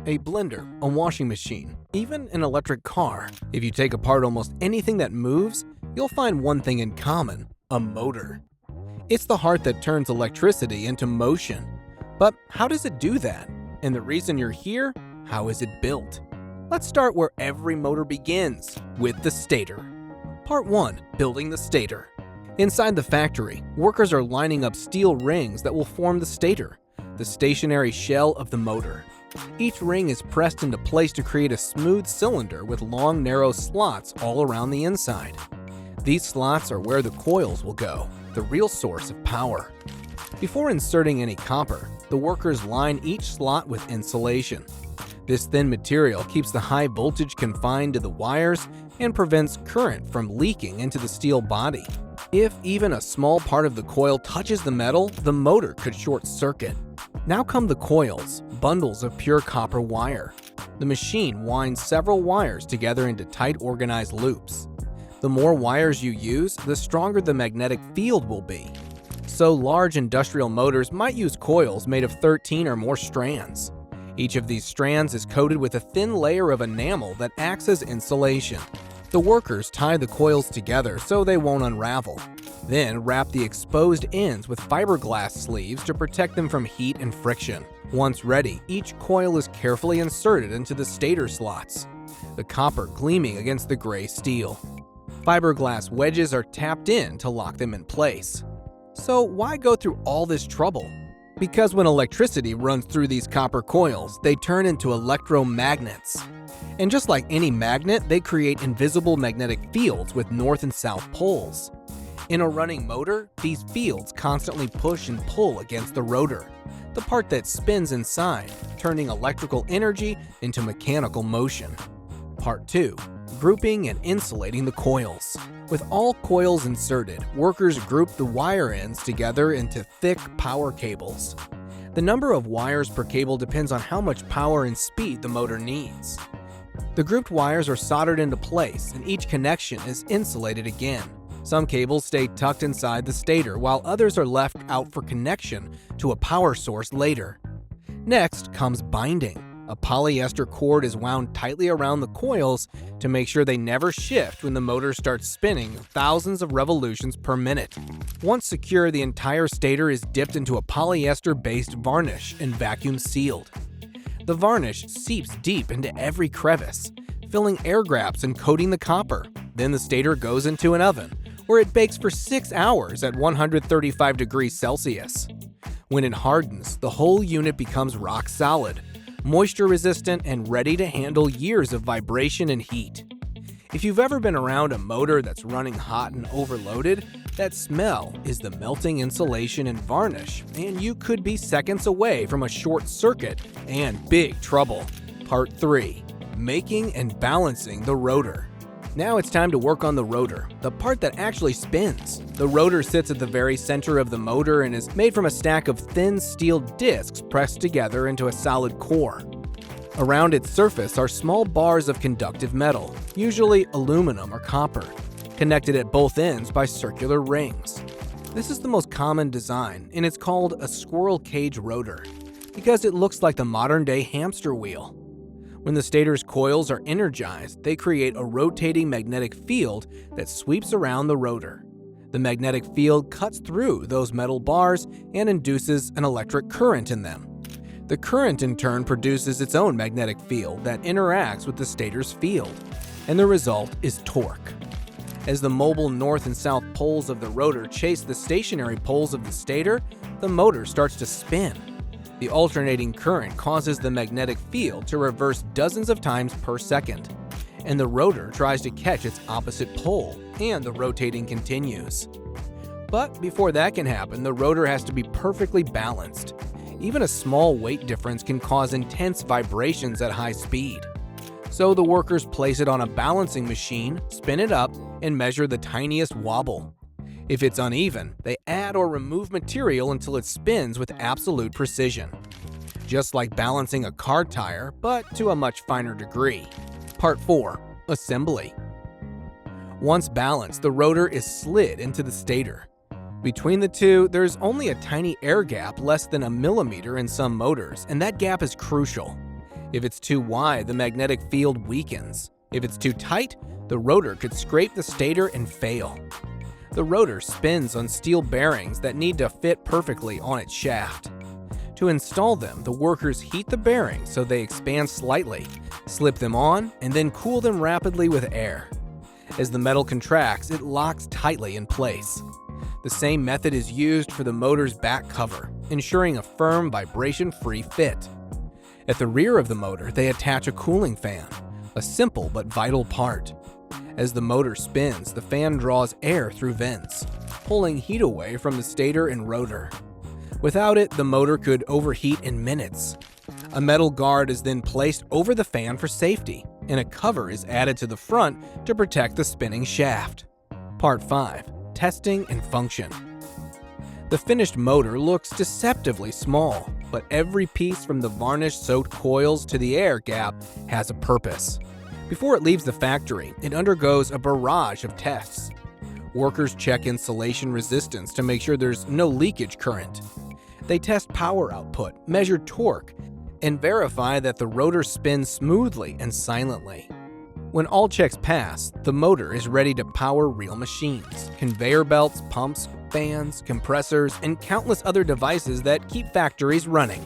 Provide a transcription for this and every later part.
a blender, a washing machine, even an electric car. If you take apart almost anything that moves, you'll find one thing in common: a motor. It's the heart that turns electricity into motion. But how does it do that? And the reason you're here, how is it built? Let's start where every motor begins, with the stator. Part 1. Building the stator. Inside the factory, workers are lining up steel rings that will form the stator, the stationary shell of the motor. Each ring is pressed into place to create a smooth cylinder with long, narrow slots all around the inside. These slots are where the coils will go, the real source of power. Before inserting any copper, the workers line each slot with insulation. This thin material keeps the high voltage confined to the wires and prevents current from leaking into the steel body. If even a small part of the coil touches the metal, the motor could short circuit. Now come the coils, bundles of pure copper wire. The machine winds several wires together into tight, organized loops. The more wires you use, the stronger the magnetic field will be. So large industrial motors might use coils made of 13 or more strands. Each of these strands is coated with a thin layer of enamel that acts as insulation. The workers tie the coils together so they won't unravel. Then wrap the exposed ends with fiberglass sleeves to protect them from heat and friction. Once ready, each coil is carefully inserted into the stator slots, the copper gleaming against the gray steel. Fiberglass wedges are tapped in to lock them in place. So why go through all this trouble? Because when electricity runs through these copper coils, they turn into electromagnets. And just like any magnet, they create invisible magnetic fields with north and south poles. In a running motor, these fields constantly push and pull against the rotor, the part that spins inside, turning electrical energy into mechanical motion. Part 2. Grouping and insulating the coils. With all coils inserted, workers group the wire ends together into thick power cables. The number of wires per cable depends on how much power and speed the motor needs. The grouped wires are soldered into place, and each connection is insulated again. Some cables stay tucked inside the stator, while others are left out for connection to a power source later. Next comes binding. A polyester cord is wound tightly around the coils to make sure they never shift when the motor starts spinning thousands of revolutions per minute. Once secure, the entire stator is dipped into a polyester-based varnish and vacuum sealed. The varnish seeps deep into every crevice, filling air gaps and coating the copper. Then the stator goes into an oven, where it bakes for 6 hours at 135 degrees Celsius. When it hardens, the whole unit becomes rock solid, moisture-resistant, and ready to handle years of vibration and heat. If you've ever been around a motor that's running hot and overloaded, that smell is the melting insulation and varnish, and you could be seconds away from a short circuit and big trouble. Part 3. Making and balancing the rotor. Now it's time to work on the rotor, the part that actually spins. The rotor sits at the very center of the motor and is made from a stack of thin steel discs pressed together into a solid core. Around its surface are small bars of conductive metal, usually aluminum or copper, connected at both ends by circular rings. This is the most common design, and it's called a squirrel cage rotor, because it looks like the modern-day hamster wheel. When the stator's coils are energized, they create a rotating magnetic field that sweeps around the rotor. The magnetic field cuts through those metal bars and induces an electric current in them. The current in turn produces its own magnetic field that interacts with the stator's field, and the result is torque. As the mobile north and south poles of the rotor chase the stationary poles of the stator, the motor starts to spin. The alternating current causes the magnetic field to reverse dozens of times per second, and the rotor tries to catch its opposite pole, and the rotating continues. But before that can happen, the rotor has to be perfectly balanced. Even a small weight difference can cause intense vibrations at high speed. So the workers place it on a balancing machine, spin it up, and measure the tiniest wobble. If it's uneven, they add or remove material until it spins with absolute precision. Just like balancing a car tire, but to a much finer degree. Part 4. Assembly. Once balanced, the rotor is slid into the stator. Between the two, there's only a tiny air gap less than a millimeter in some motors, and that gap is crucial. If it's too wide, the magnetic field weakens. If it's too tight, the rotor could scrape the stator and fail. The rotor spins on steel bearings that need to fit perfectly on its shaft. To install them, the workers heat the bearings so they expand slightly, slip them on, and then cool them rapidly with air. As the metal contracts, it locks tightly in place. The same method is used for the motor's back cover, ensuring a firm, vibration-free fit. At the rear of the motor, they attach a cooling fan, a simple but vital part. As the motor spins, the fan draws air through vents, pulling heat away from the stator and rotor. Without it, the motor could overheat in minutes. A metal guard is then placed over the fan for safety, and a cover is added to the front to protect the spinning shaft. Part 5. Testing and function. The finished motor looks deceptively small, but every piece from the varnish-soaked coils to the air gap has a purpose. Before it leaves the factory, it undergoes a barrage of tests. Workers check insulation resistance to make sure there's no leakage current. They test power output, measure torque, and verify that the rotor spins smoothly and silently. When all checks pass, the motor is ready to power real machines, conveyor belts, pumps, fans, compressors, and countless other devices that keep factories running.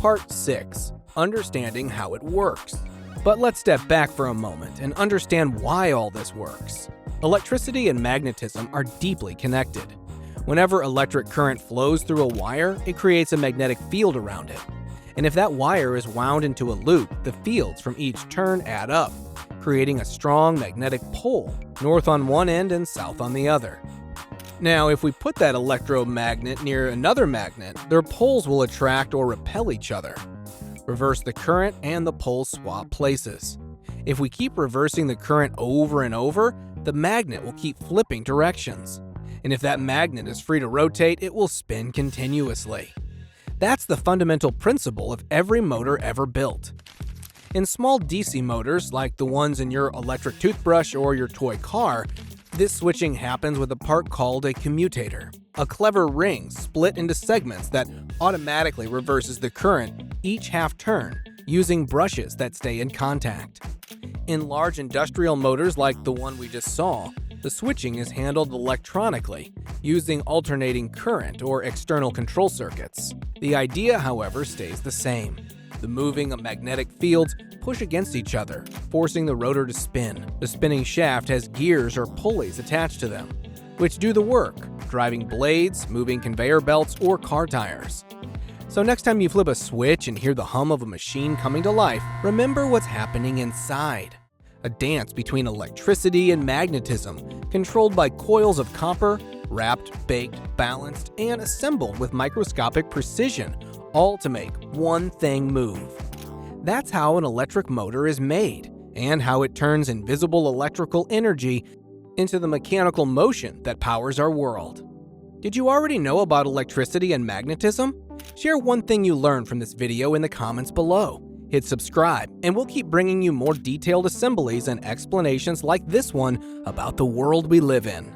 Part 6. Understanding how it works. But let's step back for a moment and understand why all this works. Electricity and magnetism are deeply connected. Whenever electric current flows through a wire, it creates a magnetic field around it. And if that wire is wound into a loop, the fields from each turn add up, creating a strong magnetic pole, north on one end and south on the other. Now, if we put that electromagnet near another magnet, their poles will attract or repel each other. Reverse the current and the poles swap places. If we keep reversing the current over and over, the magnet will keep flipping directions. And if that magnet is free to rotate, it will spin continuously. That's the fundamental principle of every motor ever built. In small DC motors, like the ones in your electric toothbrush or your toy car, this switching happens with a part called a commutator, a clever ring split into segments that automatically reverses the current each half turn using brushes that stay in contact. In large industrial motors like the one we just saw, the switching is handled electronically, using alternating current or external control circuits. The idea, however, stays the same. The moving magnetic fields push against each other, forcing the rotor to spin. The spinning shaft has gears or pulleys attached to them, which do the work, driving blades, moving conveyor belts, or car tires. So next time you flip a switch and hear the hum of a machine coming to life, remember what's happening inside. A dance between electricity and magnetism, controlled by coils of copper, wrapped, baked, balanced, and assembled with microscopic precision, all to make one thing move. That's how an electric motor is made, and how it turns invisible electrical energy into the mechanical motion that powers our world. Did you already know about electricity and magnetism? Share one thing you learned from this video in the comments below. Hit subscribe, and we'll keep bringing you more detailed assemblies and explanations like this one about the world we live in.